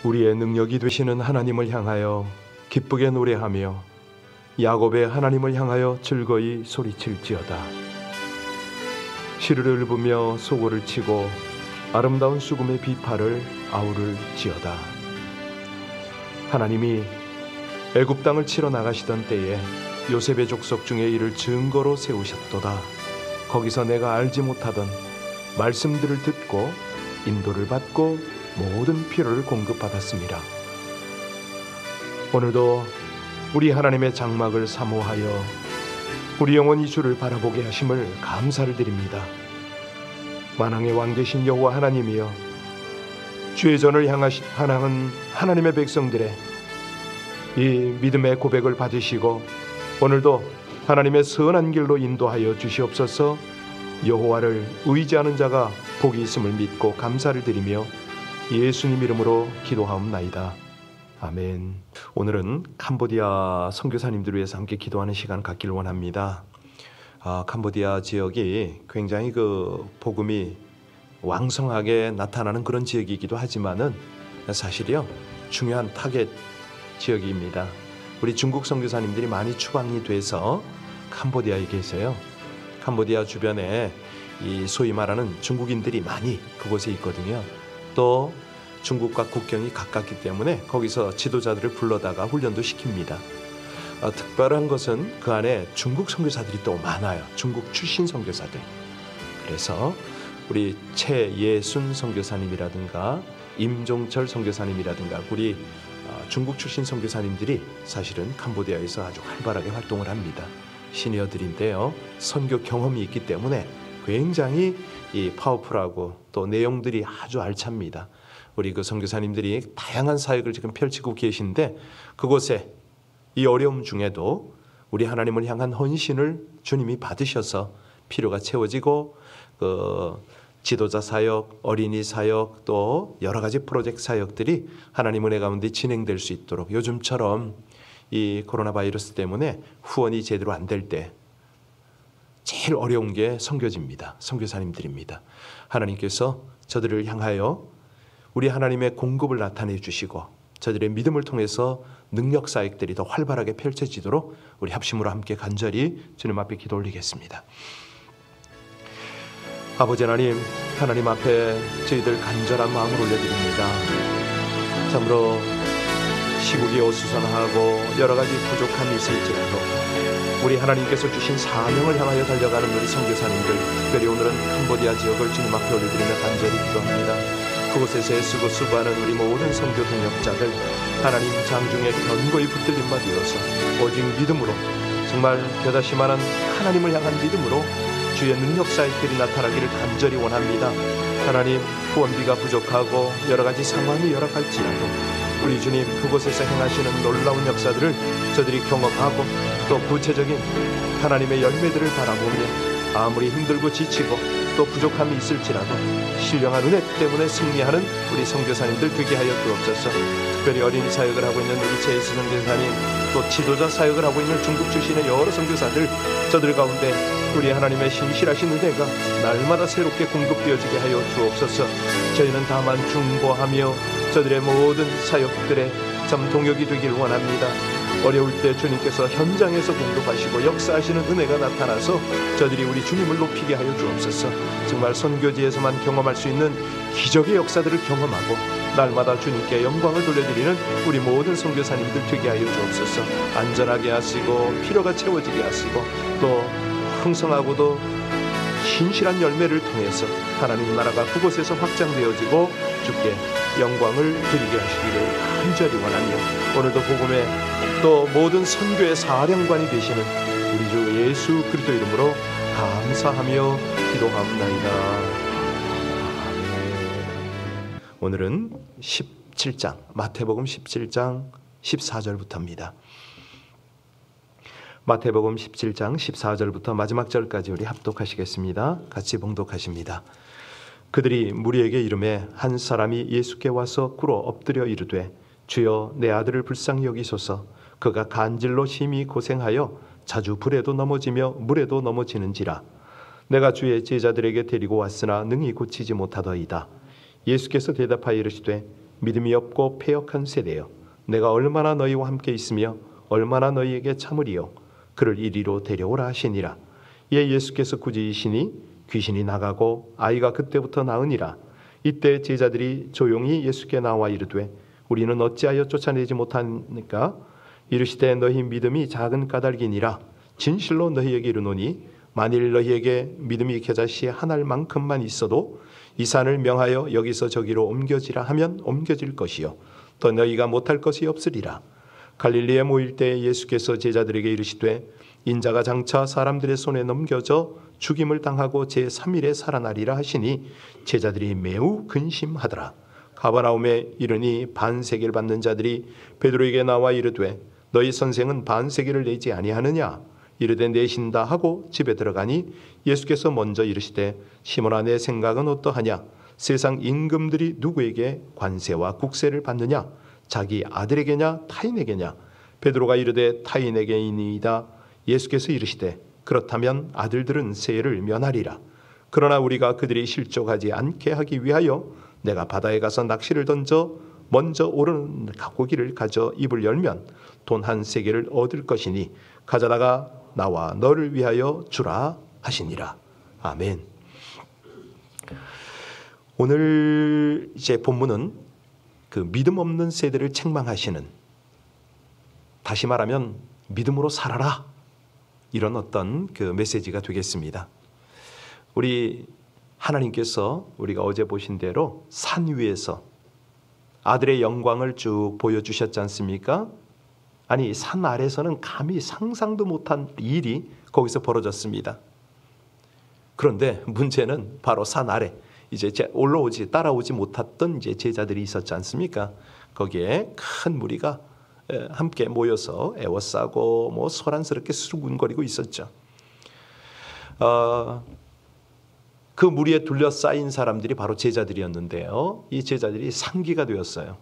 우리의 능력이 되시는 하나님을 향하여 기쁘게 노래하며 야곱의 하나님을 향하여 즐거이 소리칠지어다. 시를 읊으며 소고를 치고 아름다운 수금의 비파를 아우를지어다. 하나님이 애굽 땅을 치러 나가시던 때에 요셉의 족속 중에 이를 증거로 세우셨도다. 거기서 내가 알지 못하던 말씀들을 듣고 인도를 받고 모든 필요를 공급받았습니다. 오늘도 우리 하나님의 장막을 사모하여 우리 영혼이 주를 바라보게 하심을 감사를 드립니다. 만왕의 왕 되신 여호와 하나님이여, 주의 전을 향한 하나님의 백성들의 이 믿음의 고백을 받으시고 오늘도 하나님의 선한 길로 인도하여 주시옵소서. 여호와를 의지하는 자가 복이 있음을 믿고 감사를 드리며 예수님 이름으로 기도하옵나이다. 아멘. 오늘은 캄보디아 선교사님들을 위해서 함께 기도하는 시간 갖기를 원합니다. 캄보디아 지역이 굉장히 복음이 왕성하게 나타나는 그런 지역이기도 하지만은 사실이요, 중요한 타겟 지역입니다. 우리 중국 선교사님들이 많이 추방이 돼서 캄보디아에 계세요. 캄보디아 주변에 이 소위 말하는 중국인들이 많이 그곳에 있거든요. 또 중국과 국경이 가깝기 때문에 거기서 지도자들을 불러다가 훈련도 시킵니다. 특별한 것은 그 안에 중국 선교사들이 또 많아요. 중국 출신 선교사들. 그래서 우리 최예순 선교사님이라든가 임종철 선교사님이라든가 우리 중국 출신 선교사님들이 사실은 캄보디아에서 아주 활발하게 활동을 합니다. 시니어들인데요, 선교 경험이 있기 때문에 굉장히 이 파워풀하고 또 내용들이 아주 알찹니다. 우리 그 선교사님들이 다양한 사역을 지금 펼치고 계신데 그곳에 이 어려움 중에도 우리 하나님을 향한 헌신을 주님이 받으셔서 필요가 채워지고 지도자 사역, 어린이 사역, 또 여러 가지 프로젝트 사역들이 하나님 은혜 가운데 진행될 수 있도록, 요즘처럼 이 코로나 바이러스 때문에 후원이 제대로 안 될 때 제일 어려운 게 선교지입니다. 선교사님들입니다. 하나님께서 저들을 향하여 우리 하나님의 공급을 나타내 주시고 저들의 믿음을 통해서 능력 사역들이 더 활발하게 펼쳐지도록 우리 합심으로 함께 간절히 주님 앞에 기도 올리겠습니다. 아버지 하나님, 하나님 앞에 저희들 간절한 마음을 올려드립니다. 참으로 시국이 어수선하고 여러 가지 부족함이 있을지라도 우리 하나님께서 주신 사명을 향하여 달려가는 우리 선교사님들, 특별히 오늘은 캄보디아 지역을 주님 앞에 올려드리며 간절히 기도합니다. 그곳에서 애쓰고 수고하는 우리 모든 선교 동역자들, 하나님 장중에 견고히 붙들림 받으어서 오직 믿음으로, 정말 겨다시만한 하나님을 향한 믿음으로 주의 능력 사역들이 나타나기를 간절히 원합니다. 하나님, 후원비가 부족하고 여러 가지 상황이 열악할지라도 우리 주님 그곳에서 행하시는 놀라운 역사들을 저들이 경험하고 또 구체적인 하나님의 열매들을 바라보며 아무리 힘들고 지치고 또 부족함이 있을지라도 신령한 은혜 때문에 승리하는 우리 선교사님들 되게 하여 주옵소서. 특별히 어린이 사역을 하고 있는 우리 최예수 선교사님, 또 지도자 사역을 하고 있는 중국 출신의 여러 선교사들, 저들 가운데 우리 하나님의 신실하신 은혜가 날마다 새롭게 공급되어지게 하여 주옵소서. 저희는 다만 중보하며 저들의 모든 사역들에 참 동역이 되길 원합니다. 어려울 때 주님께서 현장에서 공급하시고 역사하시는 은혜가 나타나서 저들이 우리 주님을 높이게 하여 주옵소서. 정말 선교지에서만 경험할 수 있는 기적의 역사들을 경험하고 날마다 주님께 영광을 돌려드리는 우리 모든 선교사님들 되게 하여 주옵소서. 안전하게 하시고 필요가 채워지게 하시고 또 풍성하고도 신실한 열매를 통해서 하나님 나라가 그곳에서 확장되어지고 주께 영광을 드리게 하시기를 간절히 원하며 오늘도 복음의 또 모든 선교의 사령관이 되시는 우리 주 예수 그리스도 이름으로 감사하며 기도합나이다. 아멘. 오늘은 17장 마태복음 17장 14절부터입니다. 마태복음 17장 14절부터 마지막 절까지 우리 합독하시겠습니다. 같이 봉독하십니다. 그들이 무리에게 이르매 한 사람이 예수께 와서 꿇어 엎드려 이르되 주여 내 아들을 불쌍히 여기소서. 그가 간질로 심히 고생하여 자주 불에도 넘어지며 물에도 넘어지는지라. 내가 주의 제자들에게 데리고 왔으나 능히 고치지 못하더이다. 예수께서 대답하여 이르시되 믿음이 없고 패역한 세대여, 내가 얼마나 너희와 함께 있으며 얼마나 너희에게 참으리요. 그를 이리로 데려오라 하시니라. 이에 예수께서 꾸짖으시니 귀신이 나가고 아이가 그때부터 나으니라. 이때 제자들이 조용히 예수께 나와 이르되 우리는 어찌하여 쫓아내지 못하니까? 이르시되 너희 믿음이 작은 까닭이니라. 진실로 너희에게 이르노니 만일 너희에게 믿음이 겨자씨 한 알만큼만 있어도 이 산을 명하여 여기서 저기로 옮겨지라 하면 옮겨질 것이요 또 너희가 못할 것이 없으리라. 갈릴리에 모일 때 예수께서 제자들에게 이르시되 인자가 장차 사람들의 손에 넘겨져 죽임을 당하고 제3일에 살아나리라 하시니 제자들이 매우 근심하더라. 가버나움에 이르니 반세계를 받는 자들이 베드로에게 나와 이르되 너희 선생은 반세계를 내지 아니하느냐? 이르되 내신다 하고 집에 들어가니 예수께서 먼저 이르시되 시몬아 내 생각은 어떠하냐? 세상 임금들이 누구에게 관세와 국세를 받느냐? 자기 아들에게냐 타인에게냐? 베드로가 이르되 타인에게이니이다. 예수께서 이르시되 그렇다면 아들들은 세를 면하리라. 그러나 우리가 그들이 실족하지 않게 하기 위하여 내가 바다에 가서 낚시를 던져 먼저 오르는 가고기를 가져 입을 열면 돈 한 세겔을 얻을 것이니 가져다가 나와 너를 위하여 주라 하시니라. 아멘. 오늘 이제 본문은 그 믿음 없는 세대를 책망하시는, 다시 말하면 믿음으로 살아라, 이런 어떤 그 메시지가 되겠습니다. 우리 하나님께서 우리가 어제 보신 대로 산 위에서 아들의 영광을 쭉 보여주셨지 않습니까? 아니, 산 아래서는 감히 상상도 못한 일이 거기서 벌어졌습니다. 그런데 문제는 바로 산 아래 이제 따라오지 못했던 이제 제자들이 있었지 않습니까? 거기에 큰 무리가 함께 모여서 애워싸고 뭐 소란스럽게 수군거리고 있었죠. 그 무리에 둘러싸인 사람들이 바로 제자들이었는데요. 이 제자들이 상기가 되었어요.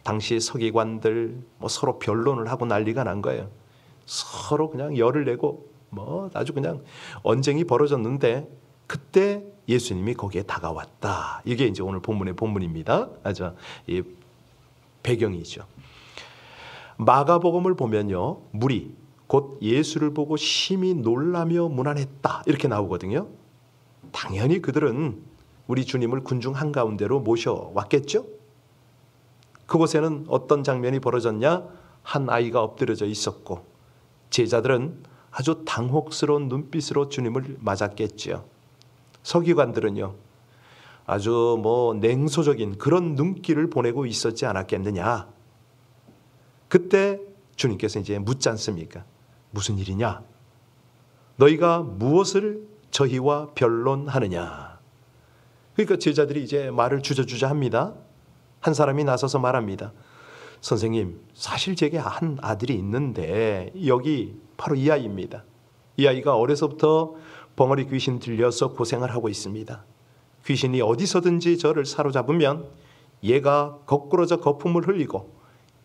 당시 서기관들 뭐 서로 변론을 하고 난리가 난 거예요. 서로 그냥 열을 내고 뭐 아주 그냥 언쟁이 벌어졌는데 그때 예수님이 거기에 다가왔다. 이게 이제 오늘 본문의 본문입니다. 아주 이 배경이죠. 마가복음을 보면요, 무리 곧 예수를 보고 심히 놀라며 문안했다 이렇게 나오거든요. 당연히 그들은 우리 주님을 군중 한가운데로 모셔왔겠죠. 그곳에는 어떤 장면이 벌어졌냐? 한 아이가 엎드려져 있었고 제자들은 아주 당혹스러운 눈빛으로 주님을 맞았겠죠. 서기관들은요, 아주 뭐 냉소적인 그런 눈길을 보내고 있었지 않았겠느냐. 그때 주님께서 이제 묻지 않습니까? 무슨 일이냐? 너희가 무엇을 저희와 변론하느냐? 그러니까 제자들이 이제 말을 주저주저 합니다. 한 사람이 나서서 말합니다. 선생님, 사실 제게 한 아들이 있는데 여기 바로 이 아이입니다. 이 아이가 어려서부터 벙어리 귀신 들려서 고생을 하고 있습니다. 귀신이 어디서든지 저를 사로잡으면 얘가 거꾸러져 거품을 흘리고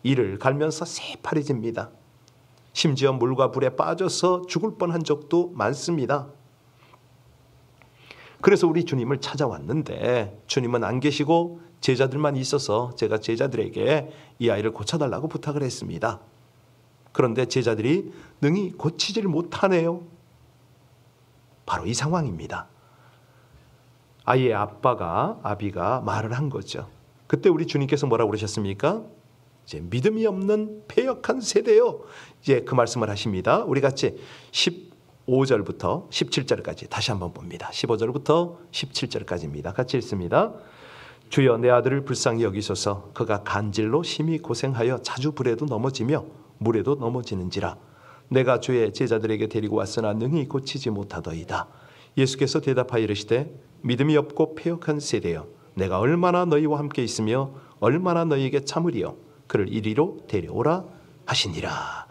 이를 갈면서 새파래집니다. 심지어 물과 불에 빠져서 죽을 뻔한 적도 많습니다. 그래서 우리 주님을 찾아왔는데 주님은 안 계시고 제자들만 있어서 제가 제자들에게 이 아이를 고쳐달라고 부탁을 했습니다. 그런데 제자들이 능히 고치지를 못하네요. 바로 이 상황입니다. 아이의 아비가 말을 한 거죠. 그때 우리 주님께서 뭐라고 그러셨습니까? 이제 믿음이 없는 패역한 세대요. 이제 그 말씀을 하십니다. 우리 같이 15절부터 17절까지 다시 한번 봅니다. 15절부터 17절까지입니다. 같이 읽습니다. 주여 내 아들을 불쌍히 여기소서. 그가 간질로 심히 고생하여 자주 불에도 넘어지며 물에도 넘어지는지라. 내가 주의 제자들에게 데리고 왔으나 능히 고치지 못하더이다. 예수께서 대답하여 이르시되 믿음이 없고 패역한 세대여, 내가 얼마나 너희와 함께 있으며 얼마나 너희에게 참으리요. 그를 이리로 데려오라 하시니라.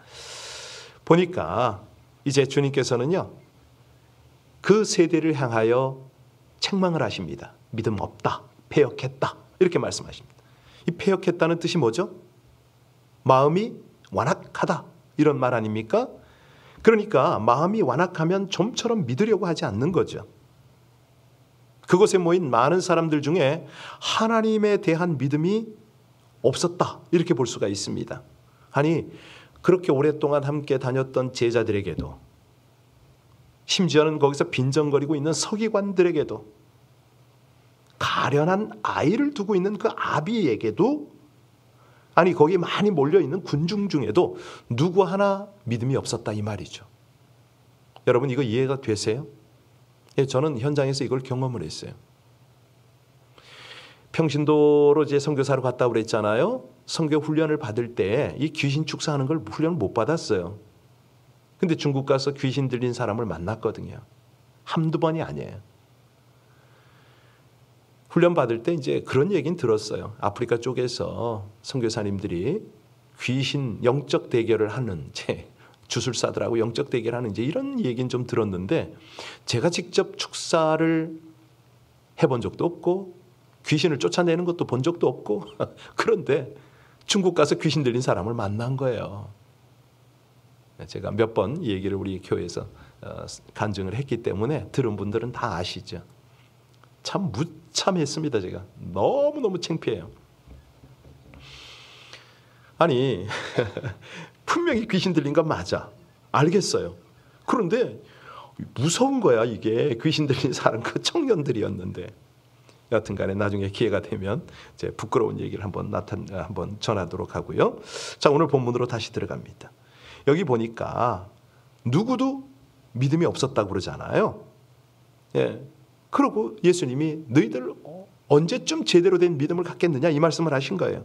보니까 이제 주님께서는요, 그 세대를 향하여 책망을 하십니다. 믿음 없다, 패역했다, 이렇게 말씀하십니다. 이 패역했다는 뜻이 뭐죠? 마음이 완악하다, 이런 말 아닙니까? 그러니까 마음이 완악하면 좀처럼 믿으려고 하지 않는 거죠. 그곳에 모인 많은 사람들 중에 하나님에 대한 믿음이 없었다, 이렇게 볼 수가 있습니다. 아니, 그렇게 오랫동안 함께 다녔던 제자들에게도, 심지어는 거기서 빈정거리고 있는 서기관들에게도, 가련한 아이를 두고 있는 그 아비에게도, 아니 거기 많이 몰려있는 군중 중에도 누구 하나 믿음이 없었다, 이 말이죠. 여러분, 이거 이해가 되세요? 예, 저는 현장에서 이걸 경험을 했어요. 평신도로 이제 선교사로 갔다고 그랬잖아요. 선교 훈련을 받을 때 이 귀신 축사하는 걸 훈련을 못 받았어요. 근데 중국 가서 귀신 들린 사람을 만났거든요. 한두 번이 아니에요. 훈련 받을 때 이제 그런 얘기는 들었어요. 아프리카 쪽에서 선교사님들이 귀신 영적 대결을 하는, 주술사들하고 영적 대결하는 이제 이런 얘기는 좀 들었는데, 제가 직접 축사를 해본 적도 없고 귀신을 쫓아내는 것도 본 적도 없고 그런데 중국 가서 귀신 들린 사람을 만난 거예요. 제가 몇 번 이 얘기를 우리 교회에서 간증을 했기 때문에 들은 분들은 다 아시죠. 참 무참했습니다. 제가 너무너무 창피해요. 아니 분명히 귀신 들린 건 맞아, 알겠어요. 그런데 무서운 거야. 이게 귀신 들린 사람 그 청년들이었는데. 여튼간에 나중에 기회가 되면 제 부끄러운 얘기를 한번 전하도록 하고요. 자, 오늘 본문으로 다시 들어갑니다. 여기 보니까 누구도 믿음이 없었다고 그러잖아요. 예. 그리고 예수님이 너희들 언제쯤 제대로 된 믿음을 갖겠느냐, 이 말씀을 하신 거예요.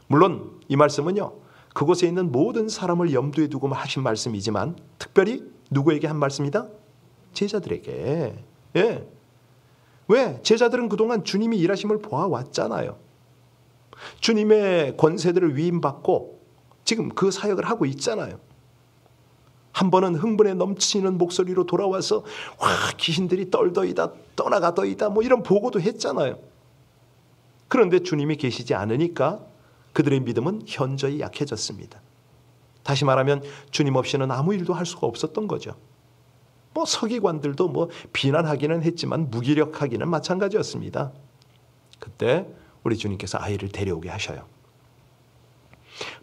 물론 이 말씀은요, 그곳에 있는 모든 사람을 염두에 두고 하신 말씀이지만 특별히 누구에게 한 말씀이다? 제자들에게. 예. 왜? 제자들은 그동안 주님이 일하심을 보아왔잖아요. 주님의 권세들을 위임받고 지금 그 사역을 하고 있잖아요. 한 번은 흥분에 넘치는 목소리로 돌아와서 와, 귀신들이 떨더이다, 떠나가더이다, 뭐 이런 보고도 했잖아요. 그런데 주님이 계시지 않으니까 그들의 믿음은 현저히 약해졌습니다. 다시 말하면 주님 없이는 아무 일도 할 수가 없었던 거죠. 뭐 서기관들도 뭐 비난하기는 했지만 무기력하기는 마찬가지였습니다. 그때 우리 주님께서 아이를 데려오게 하셔요.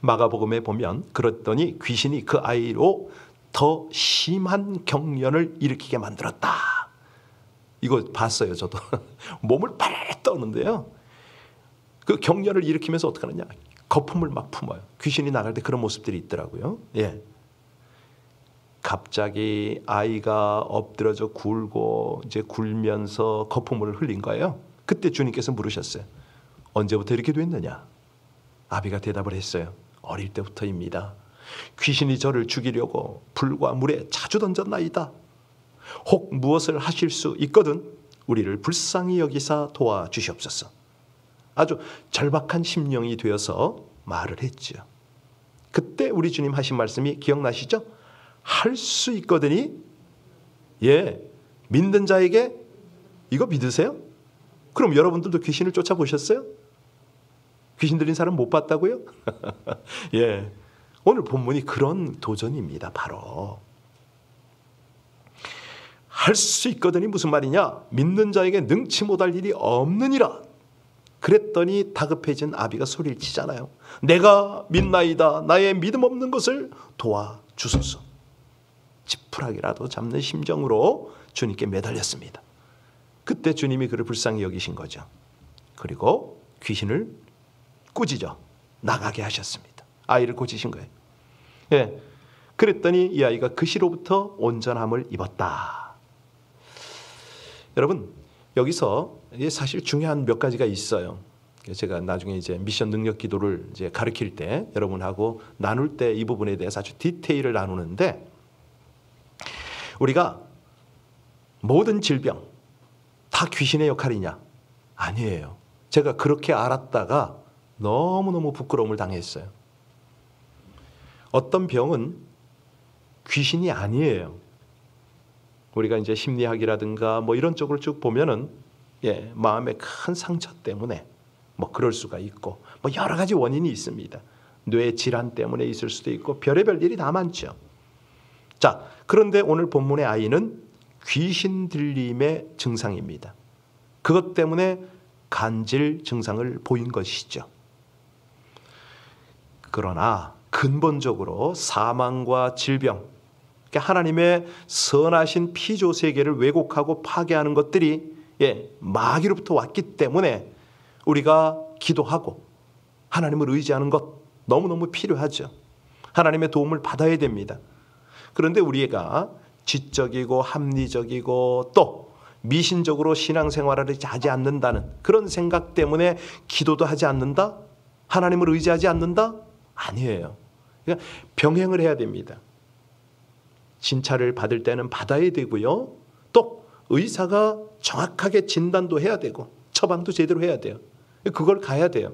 마가복음에 보면 그랬더니 귀신이 그 아이로 더 심한 경련을 일으키게 만들었다. 이거 봤어요, 저도. 몸을 발랄 떠는데요. 그 경련을 일으키면서 어떻게 하느냐? 거품을 막 품어요. 귀신이 나갈 때 그런 모습들이 있더라고요. 예. 갑자기 아이가 엎드려져 굴고 이제 굴면서 거품을 흘린 거예요. 그때 주님께서 물으셨어요. 언제부터 이렇게 됐느냐? 아비가 대답을 했어요. 어릴 때부터입니다. 귀신이 저를 죽이려고 불과 물에 자주 던졌나이다. 혹 무엇을 하실 수 있거든 우리를 불쌍히 여기사 도와주시옵소서. 아주 절박한 심령이 되어서 말을 했죠. 그때 우리 주님 하신 말씀이 기억나시죠? 할 수 있거든이, 예, 믿는 자에게. 이거 믿으세요? 그럼 여러분들도 귀신을 쫓아보셨어요? 귀신 들린 사람 못 봤다고요? 예, 오늘 본문이 그런 도전입니다. 바로 할 수 있거든이 무슨 말이냐? 믿는 자에게 능치 못할 일이 없느니라. 그랬더니 다급해진 아비가 소리를 치잖아요. 내가 믿나이다. 나의 믿음 없는 것을 도와주소서. 지푸라기라도 잡는 심정으로 주님께 매달렸습니다. 그때 주님이 그를 불쌍히 여기신 거죠. 그리고 귀신을 꾸짖어 나가게 하셨습니다. 아이를 고치신 거예요. 예. 그랬더니 이 아이가 그 시로부터 온전함을 입었다. 여러분, 여기서 사실 중요한 몇 가지가 있어요. 제가 나중에 이제 미션 능력 기도를 이제 가르칠 때 여러분하고 나눌 때 이 부분에 대해서 아주 디테일을 나누는데, 우리가 모든 질병 다 귀신의 역할이냐? 아니에요. 제가 그렇게 알았다가 너무너무 부끄러움을 당했어요. 어떤 병은 귀신이 아니에요. 우리가 이제 심리학이라든가 뭐 이런 쪽을 쭉 보면은, 예, 마음의 큰 상처 때문에 뭐 그럴 수가 있고, 뭐 여러 가지 원인이 있습니다. 뇌 질환 때문에 있을 수도 있고 별의별 일이 다 많죠. 자, 그런데 오늘 본문의 아이는 귀신 들림의 증상입니다. 그것 때문에 간질 증상을 보인 것이죠. 그러나 근본적으로 사망과 질병, 하나님의 선하신 피조 세계를 왜곡하고 파괴하는 것들이 마귀로부터 왔기 때문에 우리가 기도하고 하나님을 의지하는 것 너무너무 필요하죠. 하나님의 도움을 받아야 됩니다. 그런데 우리가 지적이고 합리적이고 또 미신적으로 신앙생활을 하지 않는다는 그런 생각 때문에 기도도 하지 않는다? 하나님을 의지하지 않는다? 아니에요. 그러니까 병행을 해야 됩니다. 진찰을 받을 때는 받아야 되고요. 또 의사가 정확하게 진단도 해야 되고 처방도 제대로 해야 돼요. 그걸 가야 돼요.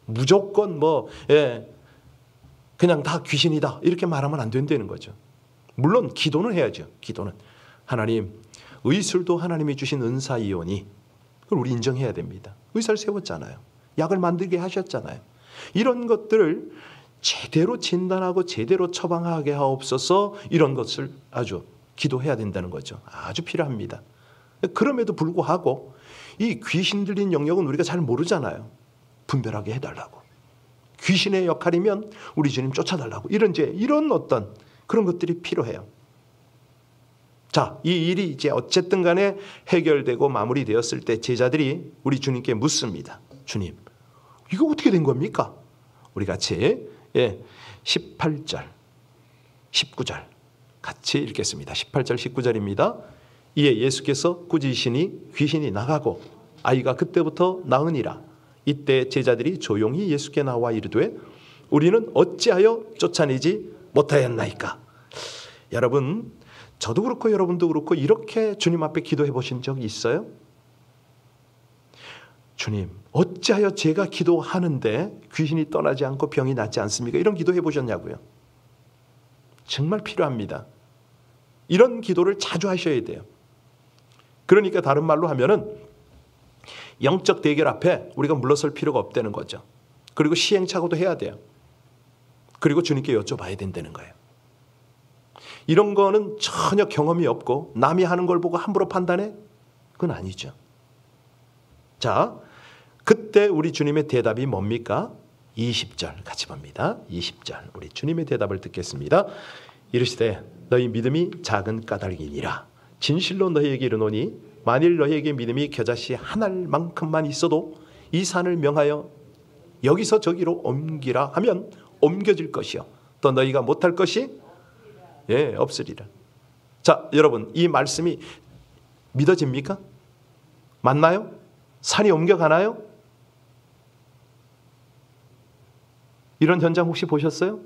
무조건 그냥 다 귀신이다 이렇게 말하면 안 된다는 거죠. 물론 기도는 해야죠. 기도는 하나님, 의술도 하나님이 주신 은사이오니 그걸 우리 인정해야 됩니다. 의사를 세웠잖아요. 약을 만들게 하셨잖아요. 이런 것들을 제대로 진단하고 제대로 처방하게 하옵소서. 이런 것을 아주 기도해야 된다는 거죠. 아주 필요합니다. 그럼에도 불구하고 이 귀신 들린 영역은 우리가 잘 모르잖아요. 분별하게 해달라고. 귀신의 역할이면 우리 주님 쫓아달라고. 이런 어떤 그런 것들이 필요해요. 자, 이 일이 이제 어쨌든 간에 해결되고 마무리되었을 때 제자들이 우리 주님께 묻습니다. 주님, 이거 어떻게 된 겁니까? 우리 같이 18절, 19절 같이 읽겠습니다. 18절, 19절입니다. 이에 예수께서 꾸짖으시니 귀신이 나가고 아이가 그때부터 나으니라. 이때 제자들이 조용히 예수께 나와 이르되 우리는 어찌하여 쫓아내지 못하였나이까? 여러분, 저도 그렇고 여러분도 그렇고 이렇게 주님 앞에 기도해 보신 적이 있어요? 주님, 어찌하여 제가 기도하는데 귀신이 떠나지 않고 병이 낫지 않습니까? 이런 기도해 보셨냐고요? 정말 필요합니다. 이런 기도를 자주 하셔야 돼요. 그러니까 다른 말로 하면은 영적 대결 앞에 우리가 물러설 필요가 없다는 거죠. 그리고 시행착오도 해야 돼요. 그리고 주님께 여쭤봐야 된다는 거예요. 이런 거는 전혀 경험이 없고 남이 하는 걸 보고 함부로 판단해? 그건 아니죠. 자, 그때 우리 주님의 대답이 뭡니까? 20절 같이 봅니다. 20절 우리 주님의 대답을 듣겠습니다. 이르시되 너희 믿음이 작은 까닭이니라. 진실로 너희에게 이르노니 만일 너희에게 믿음이 겨자씨 한 알만큼만 있어도 이 산을 명하여 여기서 저기로 옮기라 하면 옮겨질 것이요 또 너희가 못할 것이 없으리라. 자, 여러분, 이 말씀이 믿어집니까? 맞나요? 산이 옮겨가나요? 이런 현장 혹시 보셨어요?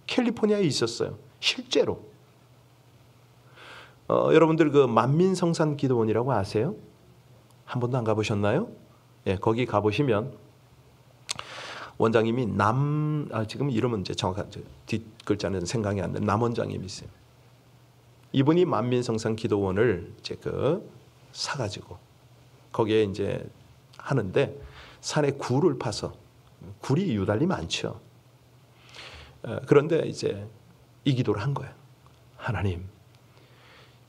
캘리포니아에 있었어요. 실제로. 여러분들 그 만민성산 기도원이라고 아세요? 한 번도 안 가보셨나요? 거기 가보시면 원장님이 지금 이름은 이제 정확한 뒷글자는 생각이 안 나는 남 원장님이 있어요. 이분이 만민성산 기도원을 이제 사가지고 거기에 이제 하는데 산에 굴을 파서 굴이 유달리 많죠. 그런데 이제 이 기도를 한 거예요. 하나님,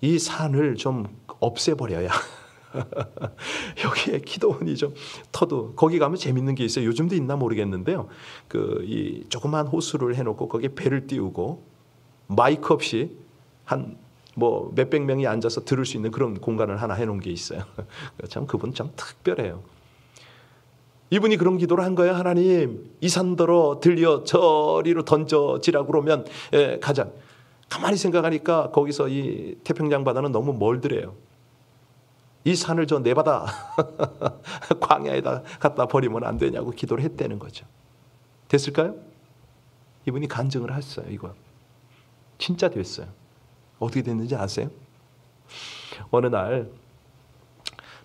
이 산을 좀 없애버려야 여기에 기도원이 좀 터도 거기 가면 재밌는 게 있어요. 요즘도 있나 모르겠는데요. 이 조그만 호수를 해놓고 거기에 배를 띄우고 마이크 없이 한 몇백 명이 앉아서 들을 수 있는 그런 공간을 하나 해놓은 게 있어요. 참 그분 참 특별해요. 이분이 그런 기도를 한 거예요. 하나님, 이 산더러 들려 저리로 던져지라고 그러면 가자. 가만히 생각하니까 거기서 이 태평양 바다는 너무 멀더래요. 이 산을 저 내바다 광야에다 갖다 버리면 안 되냐고 기도를 했다는 거죠. 됐을까요? 이분이 간증을 했어요. 이거 진짜 됐어요. 어떻게 됐는지 아세요? 어느 날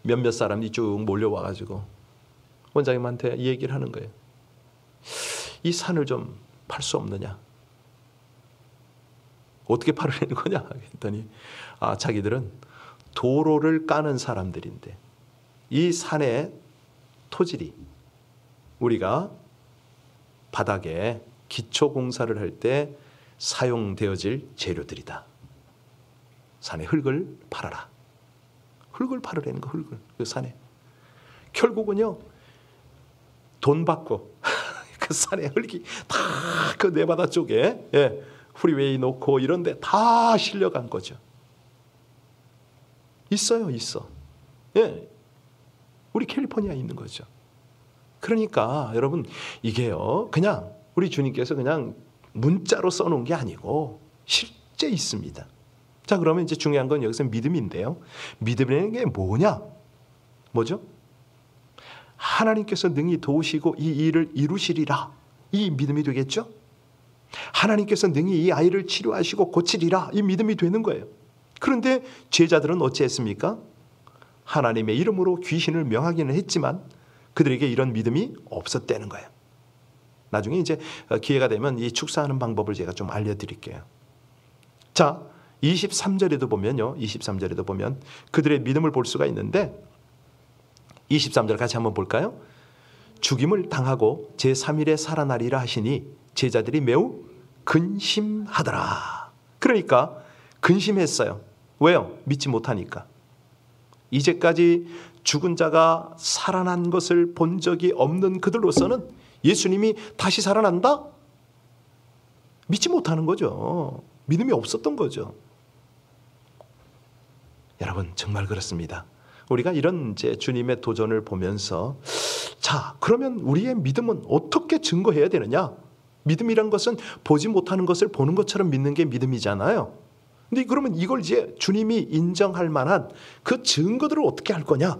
몇몇 사람이 쭉 몰려와가지고 원장님한테 이 얘기를 하는 거예요. 이 산을 좀 팔 수 없느냐? 어떻게 팔으려는 거냐? 했더니 자기들은 도로를 까는 사람들인데 이 산의 토질이 우리가 바닥에 기초 공사를 할 때 사용되어질 재료들이다. 산에 흙을 팔아라. 흙을 팔으라는 거, 흙을. 그 산에. 결국은요, 돈 받고 그 산에 흙이 다 그 네바다 쪽에 프리웨이 놓고 이런 데 다 실려간 거죠. 있어요. 우리 캘리포니아에 있는 거죠. 그러니까 여러분, 이게요, 그냥 우리 주님께서 그냥 문자로 써놓은 게 아니고 실제 있습니다. 자, 그러면 이제 중요한 건 여기서 믿음인데요. 믿음이라는 게 뭐냐? 뭐죠? 하나님께서 능히 도우시고 이 일을 이루시리라. 이 믿음이 되겠죠? 하나님께서 능히 이 아이를 치료하시고 고치리라. 이 믿음이 되는 거예요. 그런데 제자들은 어찌했습니까? 하나님의 이름으로 귀신을 명하기는 했지만 그들에게 이런 믿음이 없었다는 거예요. 나중에 이제 기회가 되면 이 축사하는 방법을 제가 좀 알려드릴게요. 자, 23절에도 보면요. 23절에도 보면 그들의 믿음을 볼 수가 있는데 23절 같이 한번 볼까요? 죽임을 당하고 제3일에 살아나리라 하시니 제자들이 매우 근심하더라. 그러니까 근심했어요. 왜요? 믿지 못하니까. 이제까지 죽은 자가 살아난 것을 본 적이 없는 그들로서는 예수님이 다시 살아난다? 믿지 못하는 거죠. 믿음이 없었던 거죠. 여러분, 정말 그렇습니다. 우리가 이런 이제 주님의 도전을 보면서 자, 그러면 우리의 믿음은 어떻게 증거해야 되느냐? 믿음이란 것은 보지 못하는 것을 보는 것처럼 믿는 게 믿음이잖아요. 근데 그러면 이걸 이제 주님이 인정할 만한 그 증거들을 어떻게 할 거냐?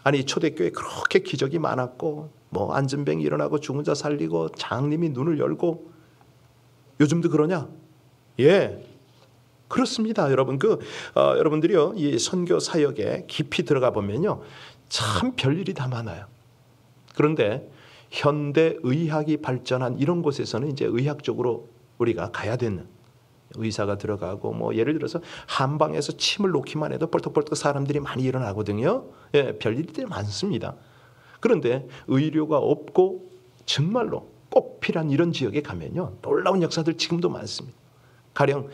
아니, 초대교회에 그렇게 기적이 많았고 뭐 안진뱅이 일어나고 죽은 자 살리고 장님이 눈을 열고 요즘도 그러냐? 예, 그렇습니다. 여러분, 여러분들이요, 이 선교 사역에 깊이 들어가 보면요, 참 별일이 다 많아요. 그런데 현대 의학이 발전한 이런 곳에서는 이제 의학적으로 우리가 가야 되는 의사가 들어가고 뭐 예를 들어서 한방에서 침을 놓기만 해도 벌떡벌떡 사람들이 많이 일어나거든요. 예, 별일이 많습니다. 그런데 의료가 없고 정말로 꼭 필요한 이런 지역에 가면요, 놀라운 역사들 지금도 많습니다. 가령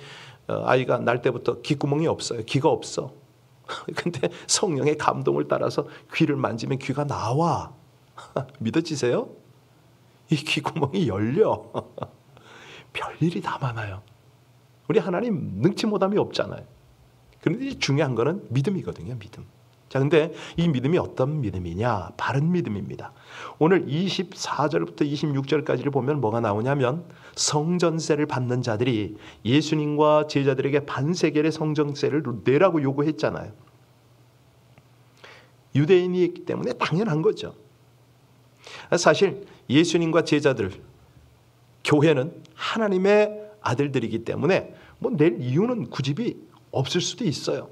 아이가 날 때부터 귓구멍이 없어요. 귀가 없어. 근데 성령의 감동을 따라서 귀를 만지면 귀가 나와. 믿어지세요? 이 귓구멍이 열려. 별일이 다 많아요. 우리 하나님 능치 못함이 없잖아요. 그런데 중요한 거는 믿음이거든요. 믿음. 자, 근데 이 믿음이 어떤 믿음이냐? 바른 믿음입니다. 오늘 24절부터 26절까지를 보면 뭐가 나오냐면 성전세를 받는 자들이 예수님과 제자들에게 반세겔의 성전세를 내라고 요구했잖아요. 유대인이기 때문에 당연한 거죠. 사실 예수님과 제자들, 교회는 하나님의 아들들이기 때문에 뭐 낼 이유는 굳이 없을 수도 있어요.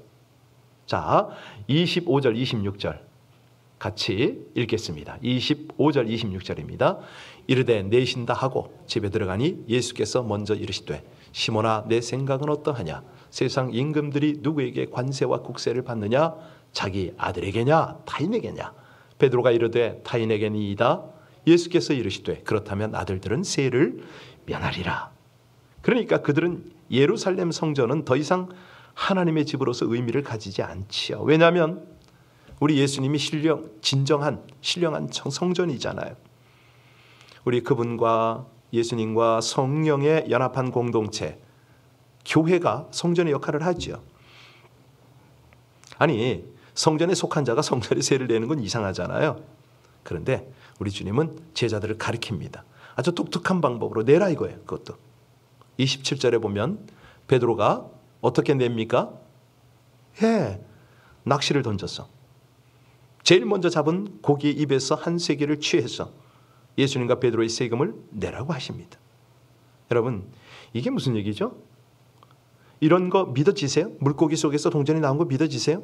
자, 25절, 26절 같이 읽겠습니다. 25절, 26절입니다. 이르되 내신다 하고 집에 들어가니 예수께서 먼저 이르시되 시몬아, 내 생각은 어떠하냐? 세상 임금들이 누구에게 관세와 국세를 받느냐? 자기 아들에게냐? 타인에게냐? 베드로가 이르되 타인에게니이다. 예수께서 이르시되 그렇다면 아들들은 세를 면하리라. 그러니까 그들은 예루살렘 성전은 더 이상 하나님의 집으로서 의미를 가지지 않지요. 왜냐하면 우리 예수님이 진정한 신령한 성전이잖아요. 우리 그분과 예수님과 성령의 연합한 공동체, 교회가 성전의 역할을 하죠. 아니, 성전에 속한 자가 성전에 세를 내는 건 이상하잖아요. 그런데 우리 주님은 제자들을 가리킵니다. 아주 독특한 방법으로 내라 이거예요. 그것도 27절에 보면 베드로가 어떻게 냅니까? 예, 낚시를 던졌어. 제일 먼저 잡은 고기의 입에서 한 세겔을 취해서 예수님과 베드로의 세금을 내라고 하십니다. 여러분, 이게 무슨 얘기죠? 이런 거 믿어지세요? 물고기 속에서 동전이 나온 거 믿어지세요?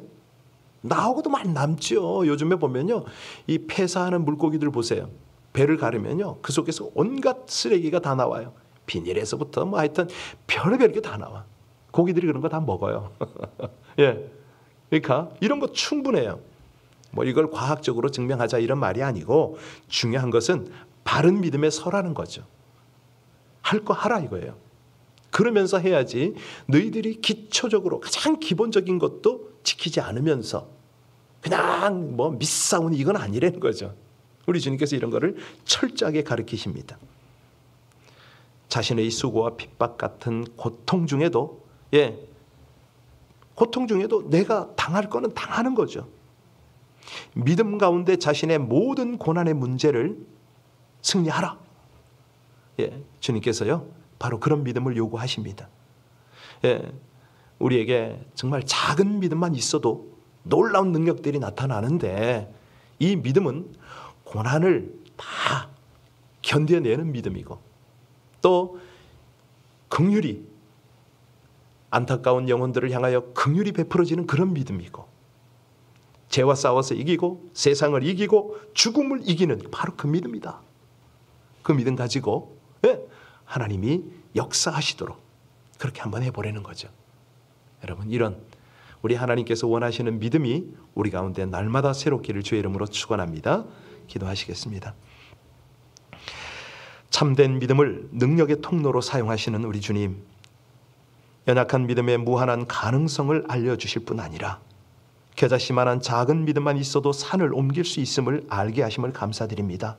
나오고도 많이 남죠. 요즘에 보면요, 이 폐사하는 물고기들 보세요. 배를 가르면요, 그 속에서 온갖 쓰레기가 다 나와요. 비닐에서부터 뭐 하여튼 별의별 게 다 나와. 고기들이 그런 거 다 먹어요. 예, 그러니까 이런 거 충분해요. 뭐 이걸 과학적으로 증명하자 이런 말이 아니고 중요한 것은 바른 믿음에 서라는 거죠. 할 거 하라 이거예요. 그러면서 해야지 너희들이 기초적으로 가장 기본적인 것도 지키지 않으면서 그냥 뭐 미싸우니 이건 아니라는 거죠. 우리 주님께서 이런 거를 철저하게 가르치십니다. 자신의 수고와 핍박 같은 고통 중에도 고통 중에도 내가 당할 거는 당하는 거죠. 믿음 가운데 자신의 모든 고난의 문제를 승리하라. 주님께서요 바로 그런 믿음을 요구하십니다. 우리에게 정말 작은 믿음만 있어도 놀라운 능력들이 나타나는데 이 믿음은 고난을 다 견뎌내는 믿음이고 또 긍휼이 안타까운 영혼들을 향하여 긍휼이 베풀어지는 그런 믿음이고 죄와 싸워서 이기고 세상을 이기고 죽음을 이기는 바로 그 믿음이다. 그 믿음 가지고 하나님이 역사하시도록 그렇게 한번 해보라는 거죠. 여러분 이런 우리 하나님께서 원하시는 믿음이 우리 가운데 날마다 새롭기를 주의 이름으로 축원합니다. 기도하시겠습니다. 참된 믿음을 능력의 통로로 사용하시는 우리 주님, 연약한 믿음의 무한한 가능성을 알려주실 뿐 아니라 겨자씨만한 작은 믿음만 있어도 산을 옮길 수 있음을 알게 하심을 감사드립니다.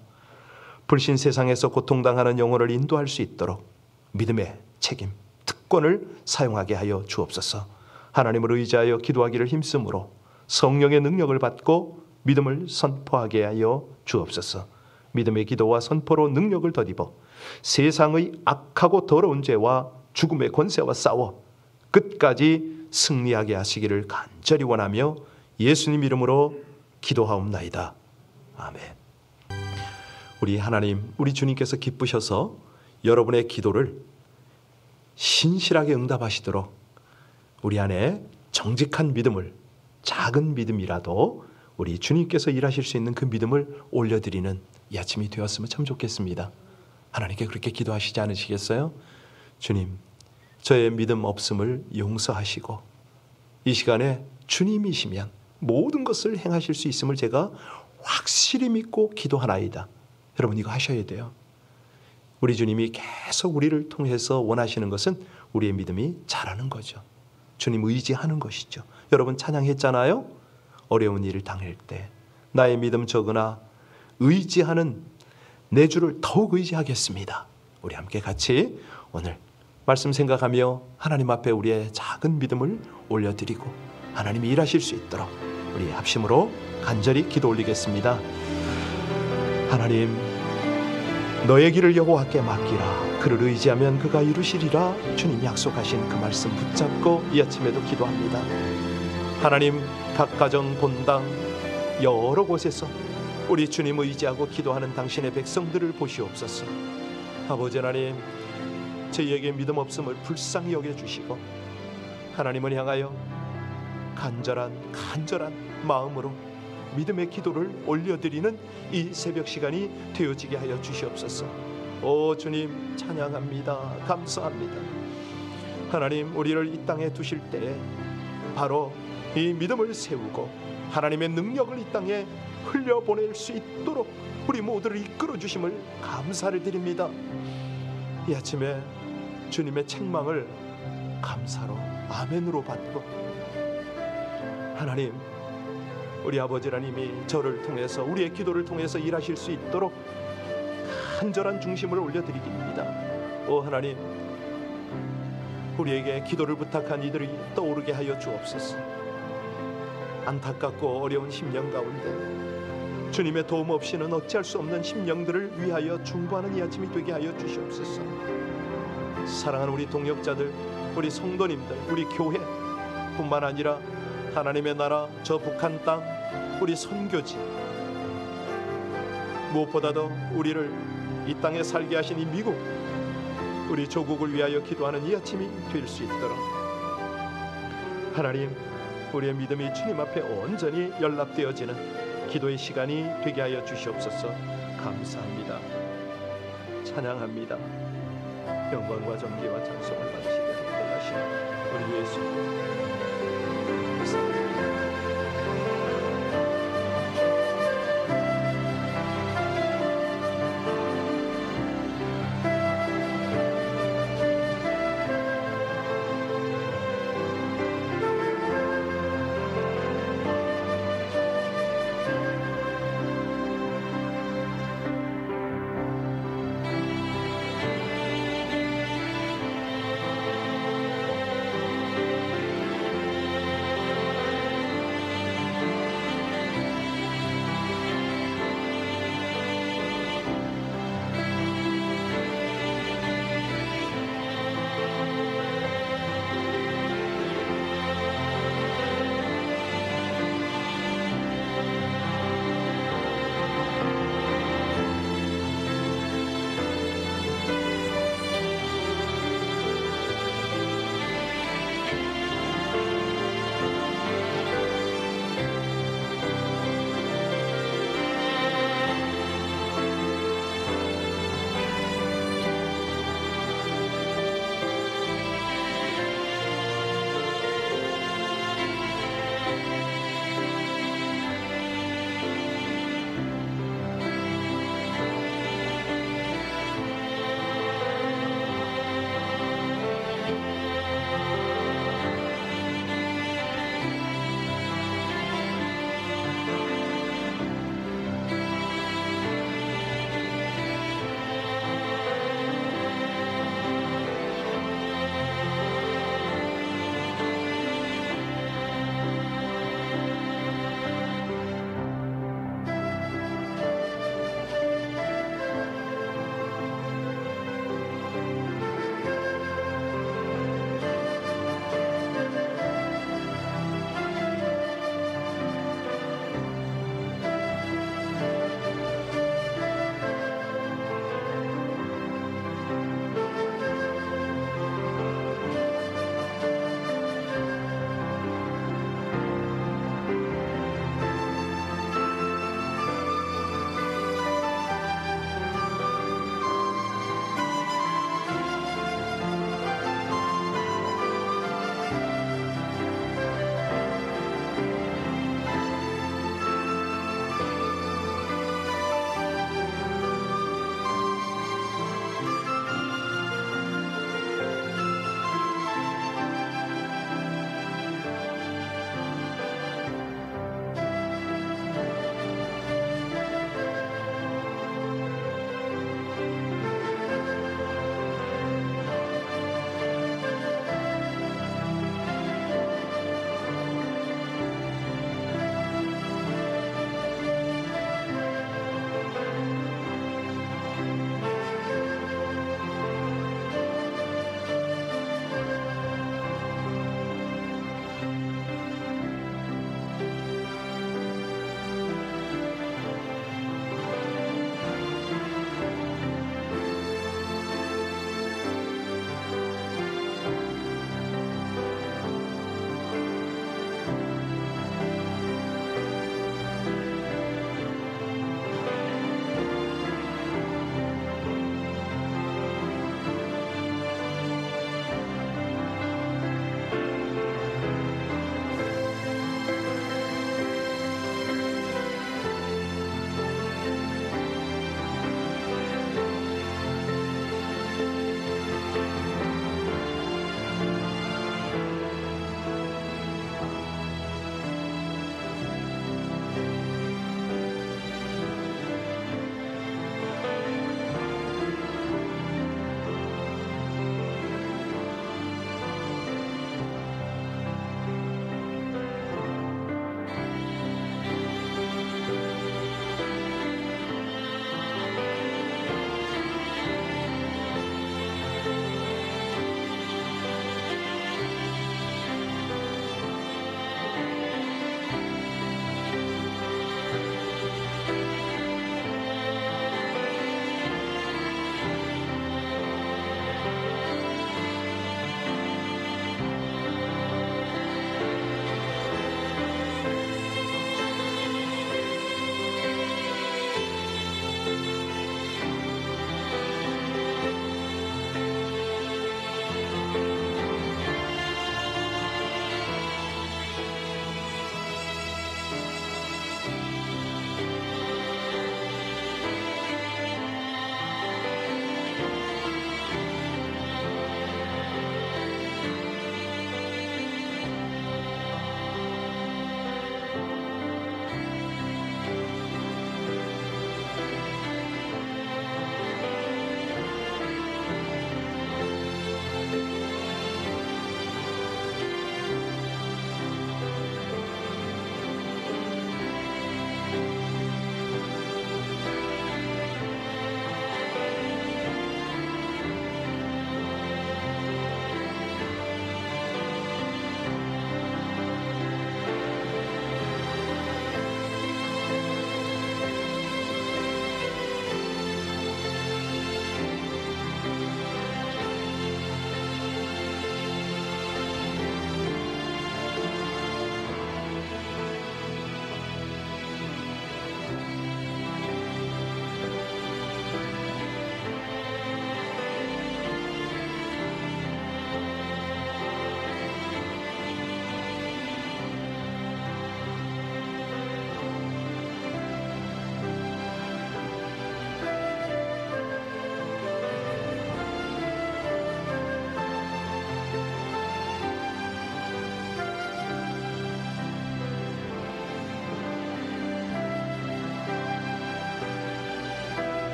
불신 세상에서 고통당하는 영혼을 인도할 수 있도록 믿음의 책임, 특권을 사용하게 하여 주옵소서. 하나님을 의지하여 기도하기를 힘쓰므로 성령의 능력을 받고 믿음을 선포하게 하여 주옵소서. 믿음의 기도와 선포로 능력을 덧입어 세상의 악하고 더러운 죄와 죽음의 권세와 싸워 끝까지 승리하게 하시기를 간절히 원하며 예수님 이름으로 기도하옵나이다. 아멘. 우리 하나님, 우리 주님께서 기쁘셔서 여러분의 기도를 신실하게 응답하시도록 우리 안에 정직한 믿음을, 작은 믿음이라도 우리 주님께서 일하실 수 있는 그 믿음을 올려드리는 이 아침이 되었으면 참 좋겠습니다. 하나님께 그렇게 기도하시지 않으시겠어요? 주님, 저의 믿음 없음을 용서하시고 이 시간에 주님이시면 모든 것을 행하실 수 있음을 제가 확실히 믿고 기도하나이다. 여러분 이거 하셔야 돼요. 우리 주님이 계속 우리를 통해서 원하시는 것은 우리의 믿음이 자라는 거죠. 주님 의지하는 것이죠. 여러분 찬양했잖아요. 어려운 일을 당할 때 나의 믿음 적으나 의지하는 내 주를 더욱 의지하겠습니다. 우리 함께 같이 오늘 말씀 생각하며 하나님 앞에 우리의 작은 믿음을 올려드리고 하나님이 일하실 수 있도록 우리 합심으로 간절히 기도 올리겠습니다. 하나님, 너의 길을 여호와께 맡기라. 그를 의지하면 그가 이루시리라. 주님 약속하신 그 말씀 붙잡고 이 아침에도 기도합니다. 하나님, 각 가정 본당 여러 곳에서 우리 주님 의지하고 기도하는 당신의 백성들을 보시옵소서. 아버지 하나님, 저희에게 믿음 없음을 불쌍히 여겨주시고 하나님을 향하여 간절한 마음으로 믿음의 기도를 올려드리는 이 새벽 시간이 되어지게 하여 주시옵소서. 오 주님 찬양합니다. 감사합니다. 하나님, 우리를 이 땅에 두실 때에 바로 이 믿음을 세우고 하나님의 능력을 이 땅에 흘려보낼 수 있도록 우리 모두를 이끌어 주심을 감사를 드립니다. 이 아침에 주님의 책망을 감사로 아멘으로 받고 하나님, 우리 아버지 하나님이 저를 통해서 우리의 기도를 통해서 일하실 수 있도록 간절한 중심을 올려드리기입니다. 오 하나님, 우리에게 기도를 부탁한 이들이 떠오르게 하여 주옵소서. 안타깝고 어려운 심령 가운데 주님의 도움 없이는 어찌할 수 없는 심령들을 위하여 중보하는 이 아침이 되게 하여 주시옵소서. 사랑하는 우리 동역자들, 우리 성도님들, 우리 교회 뿐만 아니라 하나님의 나라 저 북한 땅, 우리 선교지, 무엇보다도 우리를 이 땅에 살게 하신 이 미국, 우리 조국을 위하여 기도하는 이 아침이 될 수 있도록 하나님, 우리의 믿음이 주님 앞에 온전히 연락되어지는 기도의 시간이 되게 하여 주시옵소서. 감사합니다. 찬양합니다. 영광과 존귀와 찬송을 받으시게 합당하신 우리 예수님.